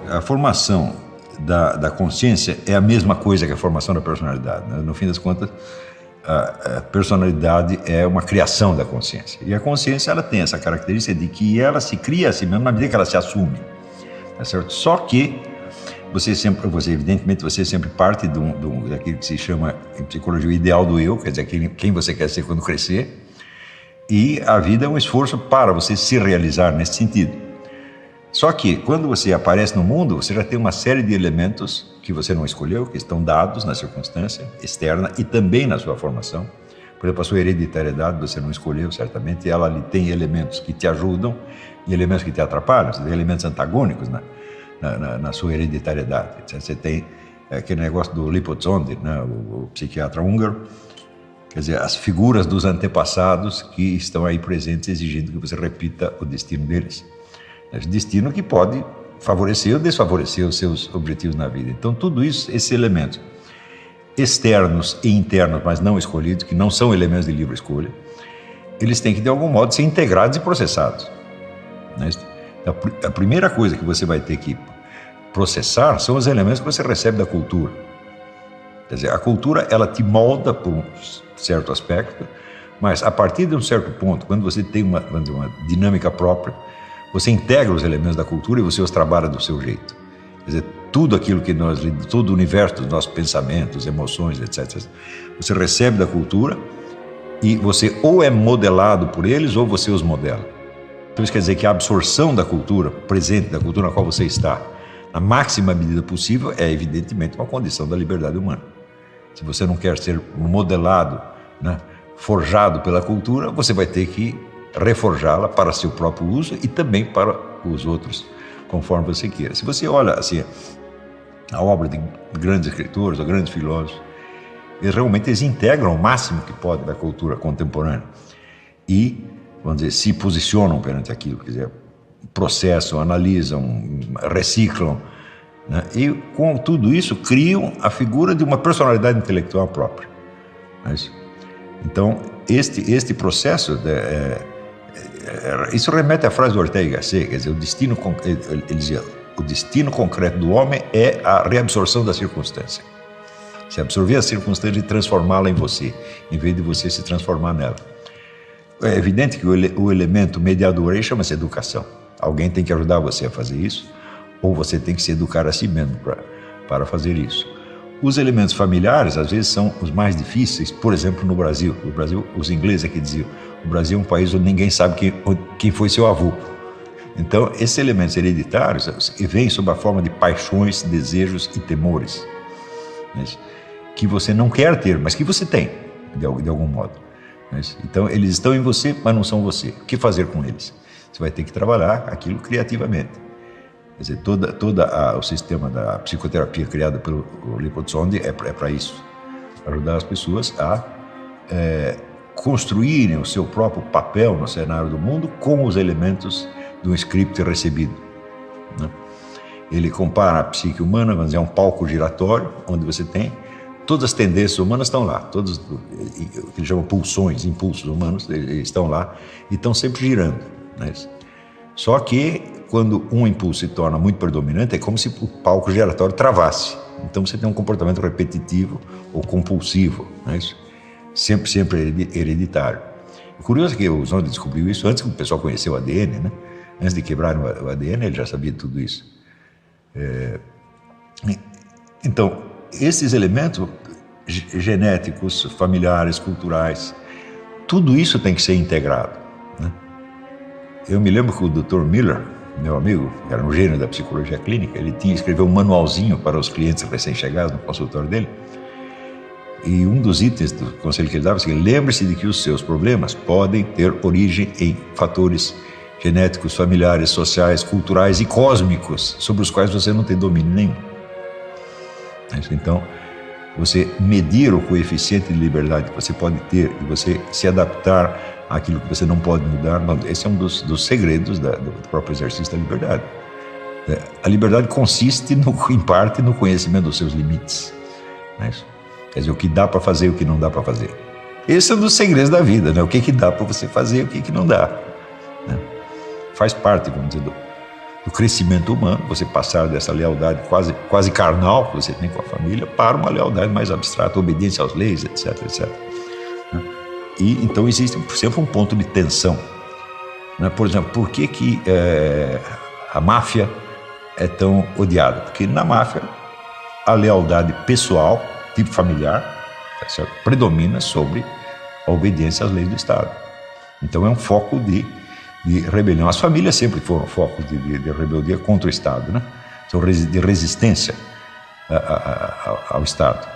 a formação da consciência é a mesma coisa que a formação da personalidade, né? No fim das contas, a personalidade é uma criação da consciência. E a consciência, ela tem essa característica de que ela se cria a si mesma na medida que ela se assume. Tá certo? Só que evidentemente, você sempre parte daquilo que se chama em psicologia o ideal do eu, quer dizer, quem você quer ser quando crescer, e a vida é um esforço para você se realizar nesse sentido. Só que, quando você aparece no mundo, você já tem uma série de elementos que você não escolheu, que estão dados na circunstância externa e também na sua formação. Por exemplo, a sua hereditariedade você não escolheu, certamente, ela ali tem elementos que te ajudam e elementos que te atrapalham, você tem elementos antagônicos na sua hereditariedade. Você tem aquele negócio do Lipozzondi, né, o psiquiatra húngaro, quer dizer, as figuras dos antepassados que estão aí presentes exigindo que você repita o destino deles. É um destino que pode favorecer ou desfavorecer os seus objetivos na vida. Então, tudo isso, esses elementos externos e internos, mas não escolhidos, que não são elementos de livre escolha, eles têm que, de algum modo, ser integrados e processados. A primeira coisa que você vai ter que processar são os elementos que você recebe da cultura. Quer dizer, a cultura, ela te molda por um certo aspecto, mas a partir de um certo ponto, quando você tem uma dinâmica própria, você integra os elementos da cultura e você os trabalha do seu jeito. Quer dizer, tudo aquilo que todo o universo dos nossos pensamentos, emoções, etc., você recebe da cultura e você ou é modelado por eles ou você os modela. Então isso quer dizer que a absorção da cultura, presente da cultura na qual você está, na máxima medida possível, é evidentemente uma condição da liberdade humana. Se você não quer ser modelado, né, forjado pela cultura, você vai ter que reforjá-la para seu próprio uso e também para os outros, conforme você queira. Se você olha assim, a obra de grandes escritores ou grandes filósofos, eles integram o máximo que pode da cultura contemporânea e, vamos dizer, se posicionam perante aquilo, quer dizer, processam, analisam, reciclam, né? E com tudo isso criam a figura de uma personalidade intelectual própria. Então, este processo, isso remete à frase do Ortega y Gasset, quer dizer, ele dizia, o destino concreto do homem é a reabsorção da circunstância. Se absorver a circunstância e transformá-la em você, em vez de você se transformar nela. É evidente que o elemento mediador aí chama-se educação. Alguém tem que ajudar você a fazer isso, ou você tem que se educar a si mesmo para fazer isso. Os elementos familiares, às vezes, são os mais difíceis, por exemplo, no Brasil. No Brasil, os ingleses aqui diziam, o Brasil é um país onde ninguém sabe quem foi seu avô. Então, esses elementos hereditários vêm sob a forma de paixões, desejos e temores, né, que você não quer ter, mas que você tem, de algum modo. Né? Então, eles estão em você, mas não são você. O que fazer com eles? Você vai ter que trabalhar aquilo criativamente. Quer dizer, todo o sistema da psicoterapia criado pelo Lipozzondi é para isso. Ajudar as pessoas a construírem o seu próprio papel no cenário do mundo com os elementos de um script recebido. Né? Ele compara a psique humana, vamos dizer, a um palco giratório, onde você tem todas as tendências humanas estão lá, todos o que ele chama pulsões, impulsos humanos, eles estão lá e estão sempre girando. Né? Só que quando um impulso se torna muito predominante, é como se o palco giratório travasse. Então você tem um comportamento repetitivo ou compulsivo, né? Sempre hereditário. O curioso é que o Zondi descobriu isso antes que o pessoal conheceu o ADN, né? Antes de quebrarem o ADN, ele já sabia tudo isso. Então, esses elementos genéticos, familiares, culturais, tudo isso tem que ser integrado, né? Eu me lembro que o Dr. Miller, meu amigo, era um gênio da psicologia clínica, ele escreveu um manualzinho para os clientes recém-chegados no consultório dele, e um dos itens do conselho que ele dava é o seguinte: lembre-se de que os seus problemas podem ter origem em fatores genéticos, familiares, sociais, culturais e cósmicos, sobre os quais você não tem domínio nenhum. Então, você medir o coeficiente de liberdade que você pode ter e você se adaptar àquilo que você não pode mudar, esse é um dos segredos do próprio exercício da liberdade. A liberdade consiste, em parte, no conhecimento dos seus limites. Quer dizer, o que dá para fazer e o que não dá para fazer. Esse é um dos segredos da vida, né? O que dá para você fazer e o que não dá. Né? Faz parte, vamos dizer, do do crescimento humano, você passar dessa lealdade quase carnal que você tem com a família para uma lealdade mais abstrata, obediência às leis, etc, etc. E então existe sempre um ponto de tensão. Por exemplo, por que a máfia é tão odiada? Porque na máfia a lealdade pessoal, tipo familiar, tá certo, predomina sobre a obediência às leis do Estado. Então é um foco de rebelião. As famílias sempre foram foco de rebeldia contra o Estado, né? São de resistência ao Estado.